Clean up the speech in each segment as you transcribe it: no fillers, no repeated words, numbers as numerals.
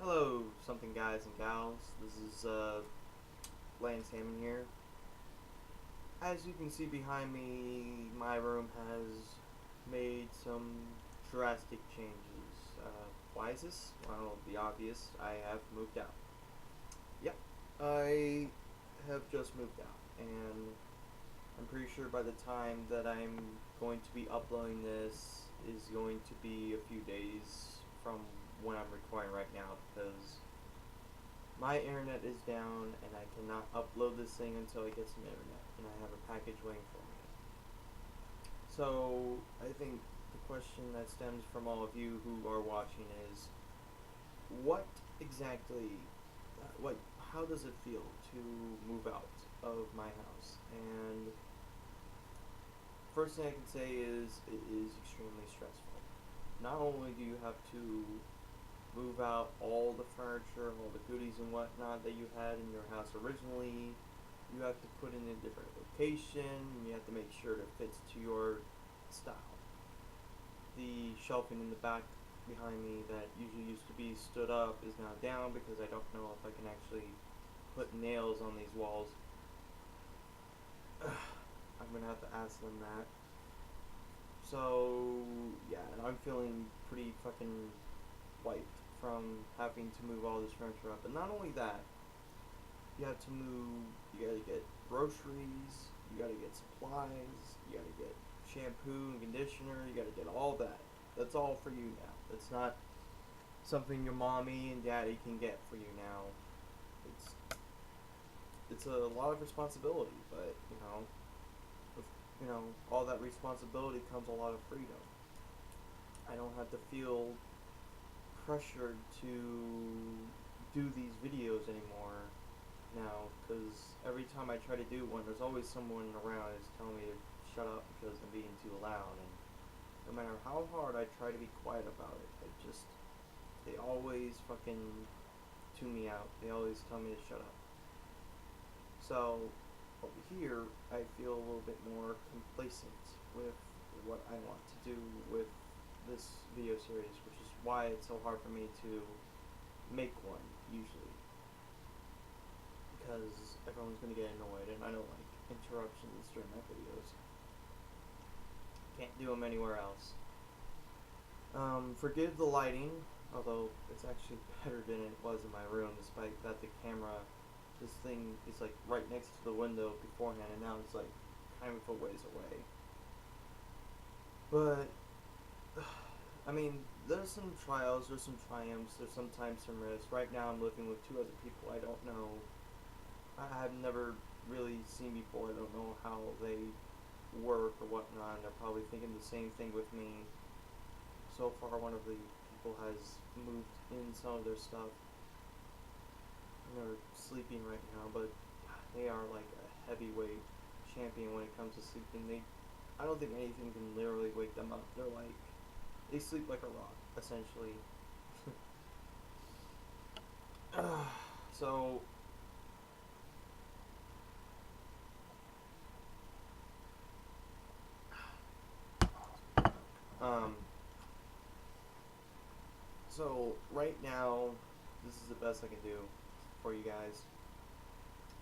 Hello, something guys and gals. This is Lance Hammond here. As you can see behind me, my room has made some drastic changes. Why is this? Well, the obvious. I have moved out. Yep, I have just moved out, and I'm pretty sure by the time that I'm going to be uploading this is going to be a few days from when I'm recording right now because my internet is down and I cannot upload this thing until I get some internet, and I have a package waiting for me. So I think the question that stems from all of you who are watching is, what exactly, what, how does it feel to move out of my house? And first thing I can say is it is extremely stressful. Not only do you have to move out all the furniture, all the goodies and whatnot that you had in your house originally. You have to put in a different location, and you have to make sure it fits to your style. The shelving in the back behind me that usually used to be stood up is now down because I don't know if I can actually put nails on these walls. I'm gonna have to ask them that. So yeah, and I'm feeling pretty fucking wiped from having to move all this furniture up. And not only that, you have to move, you gotta get groceries, you gotta get supplies, you gotta get shampoo and conditioner, you gotta get all that. That's all for you now. That's not something your mommy and daddy can get for you now. It's it's a lot of responsibility, but with all that responsibility comes a lot of freedom. I don't have to feel pressured to do these videos anymore now, because every time I try to do one, there's always someone around who's telling me to shut up because I'm being too loud, and no matter how hard I try to be quiet about it, they always fucking tune me out. They always tell me to shut up. So over here, I feel a little bit more complacent with what I want to do with this video series, which is why it's so hard for me to make one usually, because everyone's gonna get annoyed, and I don't like interruptions during my videos. Can't do them anywhere else. Forgive the lighting, although it's actually better than it was in my room, despite that the camera, this thing is like right next to the window beforehand, and now it's like kind of a ways away. But I mean, there's some trials, there's some triumphs, there's sometimes some risks. Right now, I'm living with two other people I don't know. I have never really seen before. I don't know how they work or whatnot. They're probably thinking the same thing with me. So far, one of the people has moved in some of their stuff, and they're sleeping right now. But they are like a heavyweight champion when it comes to sleeping. I don't think anything can literally wake them up. They sleep like a rock, essentially. So, um, right now, this is the best I can do for you guys.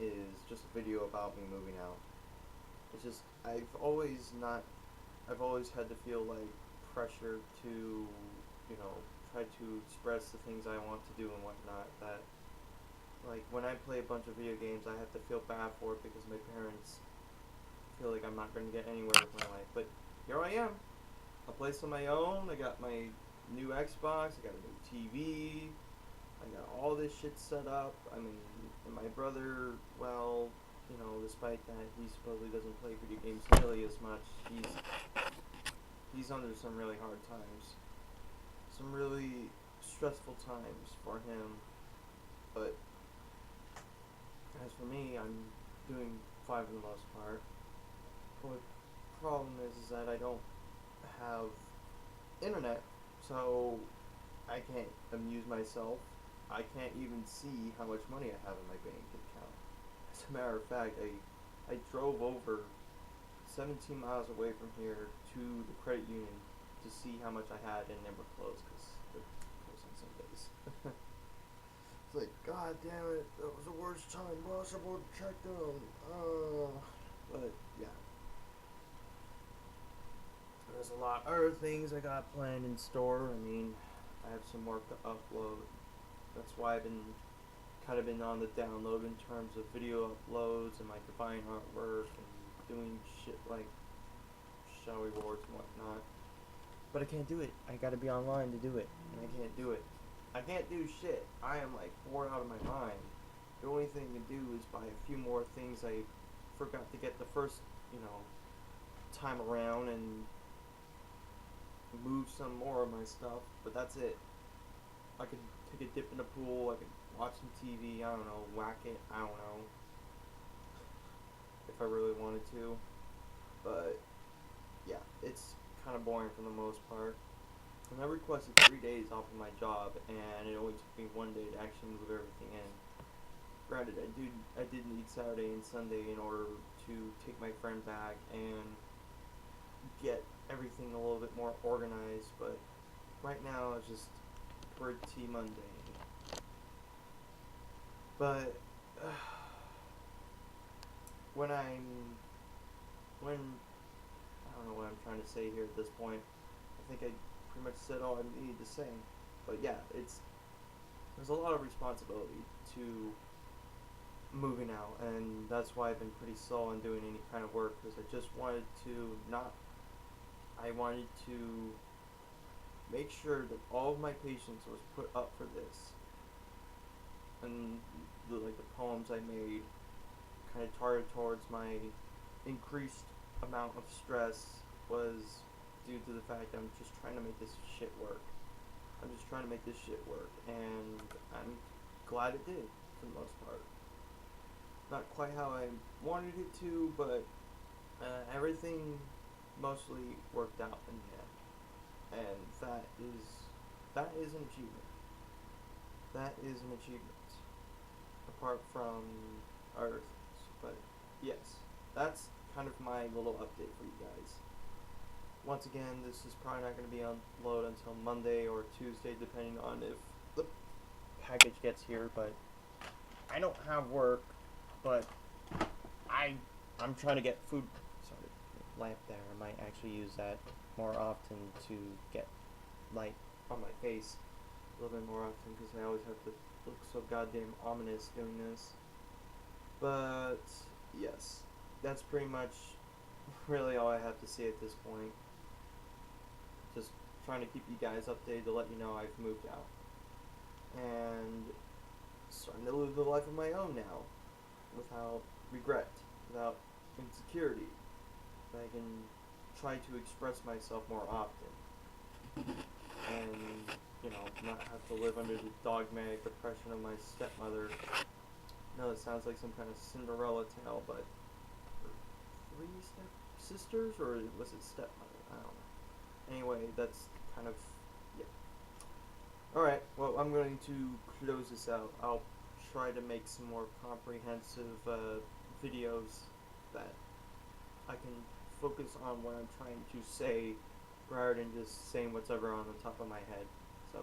Is just a video about me moving out. It's just I've always had to feel like pressure to, try to express the things I want to do and whatnot. That, like, when I play a bunch of video games, I have to feel bad for it because my parents feel like I'm not going to get anywhere with my life. But here I am, a place on my own. I got my new Xbox. I got a new TV. I got all this shit set up. I mean, and my brother, well, despite that he supposedly doesn't play video games nearly as much, he's under some really hard times, some really stressful times for him. But as for me, I'm doing fine for the most part. But the problem is that I don't have internet, so I can't amuse myself. I can't even see how much money I have in my bank account. As a matter of fact, I drove over 17 miles away from here to the credit union to see how much I had, and they were closed because they're closed on Sundays. God damn it, that was the worst time possible to check them. But yeah, there's a lot of other things I got planned in store. I mean, I have some more to upload. That's why I've been kind of been on the download in terms of video uploads and my divine artwork and doing shit like Shadowy Wars and whatnot. But I can't do it. I gotta be online to do it, and I can't do it. I can't do shit. I am like bored out of my mind. The only thing to do is buy a few more things I forgot to get the first, time around and move some more of my stuff. But that's it. I could take a dip in the pool. I could watch some TV. I don't know, whack it. I don't know if I really wanted to. But yeah, it's kind of boring for the most part. And I requested 3 days off of my job, and it only took me 1 day to actually move everything in. Granted, I did need Saturday and Sunday in order to take my friend back and get everything a little bit more organized, but right now it's just pretty mundane. But when I don't know what I'm trying to say here at this point. I think I pretty much said all I needed to say. But yeah, there's a lot of responsibility to moving out, and that's why I've been pretty slow on doing any kind of work, because I wanted to make sure that all of my patience was put up for this, and the poems I made kind of targeted towards my increased amount of stress was due to the fact I'm just trying to make this shit work. I'm just trying to make this shit work, and I'm glad it did, for the most part. Not quite how I wanted it to, but everything mostly worked out in the end. And that is an achievement. That is an achievement. Apart from other things. But yes, that's kind of my little update for you guys. Once again, this is probably not going to be on load until Monday or Tuesday, depending on if the package gets here. But I don't have work, but I'm trying to get food. Sorry, lamp there. I might actually use that more often to get light on my face a little bit more often, because I always have to look so goddamn ominous doing this. But yes, that's pretty much really all I have to say at this point. Just trying to keep you guys updated to let you know I've moved out. And starting to live the life of my own now. Without regret. Without insecurity. I can try to express myself more often. And, not have to live under the dogmatic oppression of my stepmother. No, it sounds like some kind of Cinderella tale, but 3 step-sisters? Or was it stepmother? I don't know. Anyway, that's kind of, yeah. Alright, well, I'm going to close this out. I'll try to make some more comprehensive videos that I can focus on what I'm trying to say rather than just saying whatever on the top of my head. So